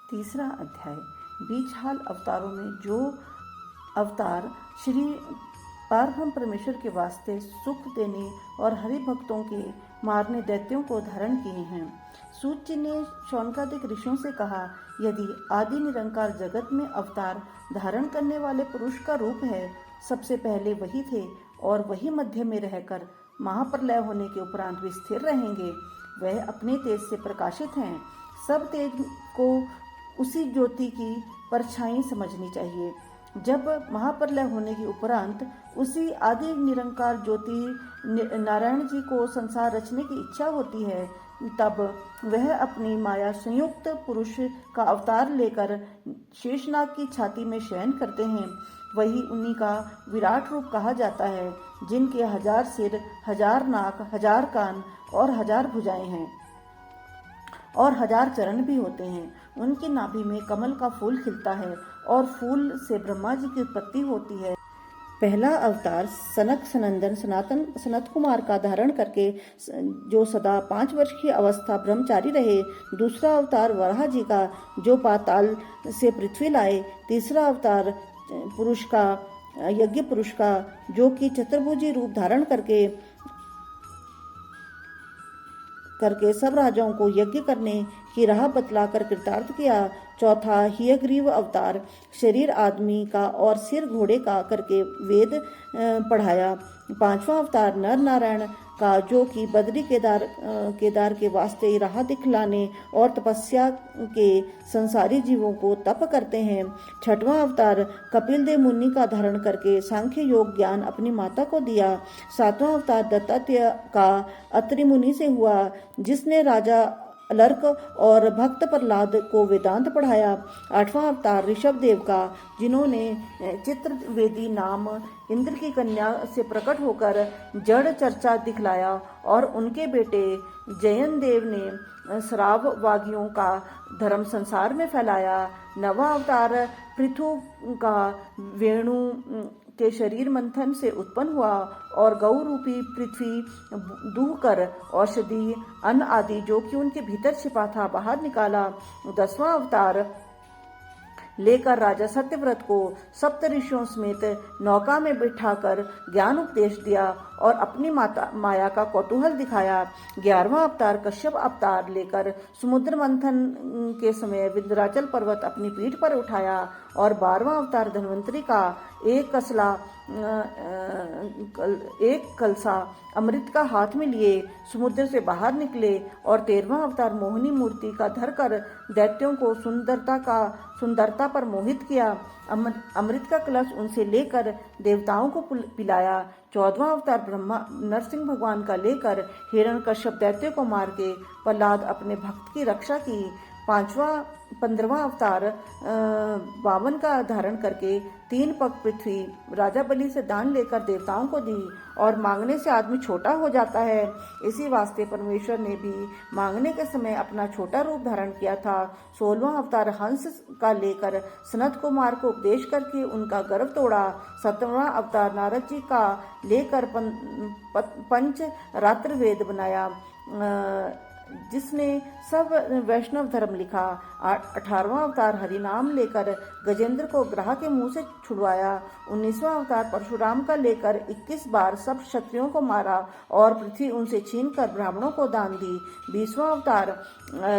तीसरा अध्याय। बीचहाल अवतारों में जो अवतार श्री पारब्रह्म परमेश्वर के वास्ते सुख देने और हरि भक्तों के मारने दैत्यों को धारण किए हैं। सूत जी ने शौनकादिक ऋषियों से कहा, यदि आदि निरंकार जगत में अवतार धारण करने वाले पुरुष का रूप है, सबसे पहले वही थे और वही मध्य में रहकर महाप्रलय होने के उपरांत भी स्थिर रहेंगे। वह अपने तेज से प्रकाशित हैं। सब तेज को उसी ज्योति की परछाई समझनी चाहिए। जब महाप्रलय होने के उपरांत उसी आदि निरंकार ज्योति नारायण जी को संसार रचने की इच्छा होती है, तब वह अपनी माया संयुक्त पुरुष का अवतार लेकर शेषनाग की छाती में शयन करते हैं। वही उन्हीं का विराट रूप कहा जाता है, जिनके 1000 सिर, 1000 नाक, 1000 कान और 1000 भुजाएं हैं और 1000 चरण भी होते हैं। उनकी नाभि में कमल का फूल खिलता है और फूल से ब्रह्मा जी की उत्पत्ति होती है। पहला अवतार सनक सनंदन सनत कुमार का धारण करके जो सदा 5 वर्ष की अवस्था ब्रह्मचारी रहे। दूसरा अवतार वराह जी का, जो पाताल से पृथ्वी लाए। तीसरा अवतार पुरुष का, यज्ञ पुरुष का, जो कि चतुर्भुजी रूप धारण करके सब राजाओं को यज्ञ करने की राह बतलाकर कृतार्थ किया। चौथा हियग्रीव अवतार, शरीर आदमी का और सिर घोड़े का करके वेद पढ़ाया। पांचवा अवतार नर नारायण का, जो कि बद्री केदार के वास्ते राह दिखलाने और तपस्या के संसारी जीवों को तप करते हैं। छठवां अवतार कपिल देव मुनि का धारण करके सांख्य योग ज्ञान अपनी माता को दिया। सातवां अवतार दत्तात्रेय का अत्रि मुनि से हुआ, जिसने राजा अलर्क और भक्त प्रहलाद को वेदांत पढ़ाया। आठवां अवतार ऋषभ देव का, जिन्होंने चित्रवेदी नाम इंद्र की कन्या से प्रकट होकर जड़ चर्चा दिखलाया और उनके बेटे जयन देव ने श्राव वागियों का धर्म संसार में फैलाया। नवा अवतार पृथु का, वेणु के शरीर मंथन से उत्पन्न हुआ और गौ रूपी पृथ्वी दूह कर औषधि अन्न आदि जो कि उनके भीतर छिपा था बाहर निकाला। 10वां अवतार लेकर राजा सत्यव्रत को सप्त ऋषियों समेत नौका में बिठाकर ज्ञान उपदेश दिया और अपनी माया का कौतूहल दिखाया। 11वां अवतार कश्यप अवतार लेकर समुद्र मंथन के समय विंध्याचल पर्वत अपनी पीठ पर उठाया और 12वां अवतार धन्वंतरी का एक कलसा अमृत का हाथ में लिए समुद्र से बाहर निकले और 13वां अवतार मोहिनी मूर्ति का धरकर दैत्यों को सुंदरता पर मोहित किया। अमृत का कलश उनसे लेकर देवताओं को पिलाया। 14वां अवतार ब्रह्मा नरसिंह भगवान का लेकर हिरण्यकश्यप दैत्य को मार के प्रहलाद अपने भक्त की रक्षा की। 15वां अवतार बावन का धारण करके 3 पग पृथ्वी राजा बलि से दान लेकर देवताओं को दी। और मांगने से आदमी छोटा हो जाता है, इसी वास्ते परमेश्वर ने भी मांगने के समय अपना छोटा रूप धारण किया था। 16वां अवतार हंस का लेकर सनत कुमार को उपदेश करके उनका गर्व तोड़ा। 17वां अवतार नारद जी का लेकर पंच रात्र वेद बनाया, जिसने सब वैष्णव धर्म लिखा। 18वां अवतार हरिनाम लेकर गजेंद्र को ग्रह के मुंह से छुड़वाया। 19वां अवतार परशुराम का लेकर 21 बार सब क्षत्रियों को मारा और पृथ्वी उनसे छीनकर ब्राह्मणों को दान दी। 20वां अवतार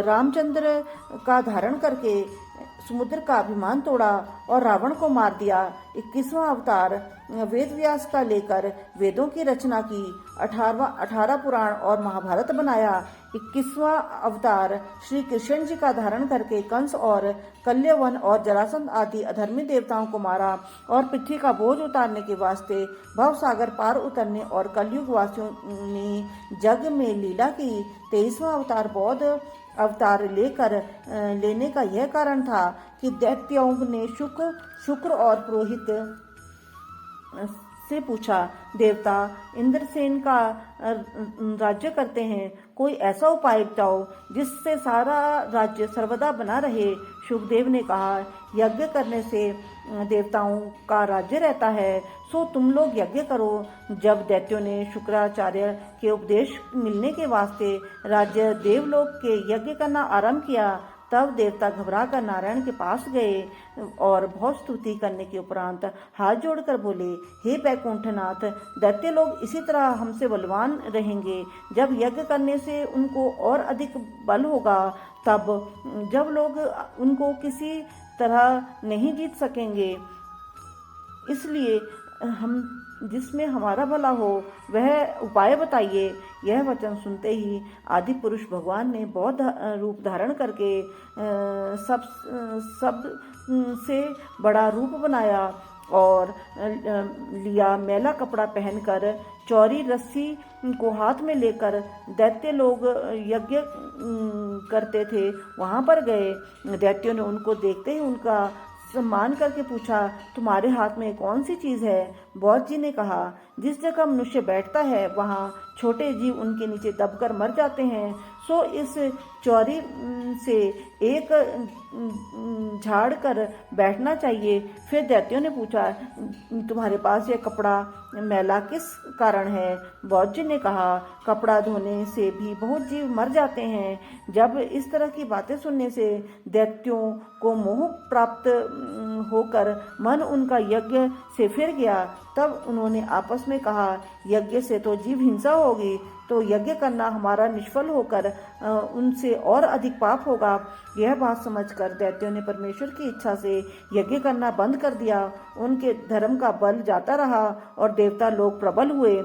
रामचंद्र का धारण करके समुद्र का अभिमान तोड़ा और रावण को मार दिया। 21वां अवतार वेद व्यास का लेकर वेदों की रचना की। 18 पुराण और महाभारत बनाया। 21वां अवतार श्री कृष्ण जी का धारण करके कंस और कल्यवन और जरासंध आदि अधर्मी देवताओं को मारा और पृथ्वी का बोझ उतारने के वास्ते भव सागर पार उतरने और कलयुग वासियों ने जग में लीला की। 23वां अवतार बौद्ध अवतार लेने का यह कारण था कि दैत्यों ने शुक्र और पुरोहित से पूछा, देवता इंद्रसेन का राज्य करते हैं, कोई ऐसा उपाय बताओ जिससे सारा राज्य सर्वदा बना रहे। शुकदेव ने कहा, यज्ञ करने से देवताओं का राज्य रहता है, सो तुम लोग यज्ञ करो। जब दैत्यों ने शुक्राचार्य के उपदेश मिलने के वास्ते राज्य देवलोक के यज्ञ करना आरंभ किया, तब देवता घबराकर नारायण के पास गए और बहुत स्तुति करने के उपरांत हाथ जोड़कर बोले, हे बैकुंठनाथ, दैत्य लोग इसी तरह हमसे बलवान रहेंगे। जब यज्ञ करने से उनको और अधिक बल होगा, तब जब लोग उनको किसी तरह नहीं जीत सकेंगे। इसलिए हम जिसमें हमारा भला हो वह उपाय बताइए। यह वचन सुनते ही आदि पुरुष भगवान ने बौद्ध रूप धारण करके सब से बड़ा रूप बनाया और लिया। मैला कपड़ा पहनकर चौड़ी रस्सी को हाथ में लेकर दैत्य लोग यज्ञ करते थे वहां पर गए। दैत्यों ने उनको देखते ही उनका सम्मान करके पूछा, तुम्हारे हाथ में कौन सी चीज है? बौद्ध जी ने कहा, जिस जगह मनुष्य बैठता है वहाँ छोटे जीव उनके नीचे दबकर मर जाते हैं, सो इस चौरी से एक झाड़ कर बैठना चाहिए। फिर दैत्यों ने पूछा, तुम्हारे पास यह कपड़ा मैला किस कारण है? बौद्ध जी ने कहा, कपड़ा धोने से भी बहुत जीव मर जाते हैं। जब इस तरह की बातें सुनने से दैत्यों को मोह प्राप्त होकर मन उनका यज्ञ से फिर गया। तब उन्होंने आपस में कहा, यज्ञ से तो जीव हिंसा होगी, तो यज्ञ करना हमारा निष्फल होकर उनसे और अधिक पाप होगा। यह बात समझकर दैत्यों ने परमेश्वर की इच्छा से यज्ञ करना बंद कर दिया। उनके धर्म का बल जाता रहा और देवता लोग प्रबल हुए।